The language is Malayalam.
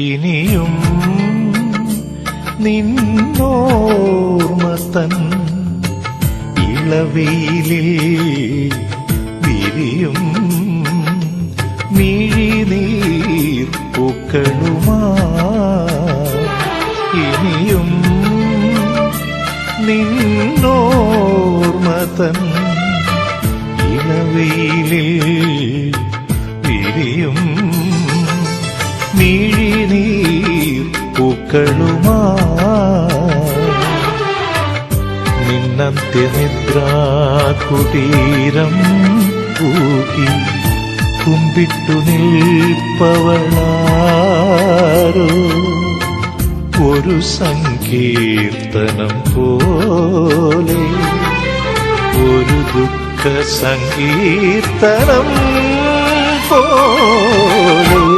ഇനിയും നിന്നോർമ്മതൻ ഇളവെയിലിൽ വിരിയും മിഴിനീർ പൂക്കളുമായി. ഇനിയും നിന്നോർമ്മതൻ ഇളവെയിലിൽ വിരിയും മിഴിനീർ പൂക്കളുമായി. നിന്നന്ത്യനിദ്രാകുടീരം പൂകി കുമ്പിട്ടു നിൽപ്പവളാരോ ഒരു സങ്കീർത്തനം പോലെ, ഒരു ദുഃഖ സങ്കീർത്തനം പോലെ.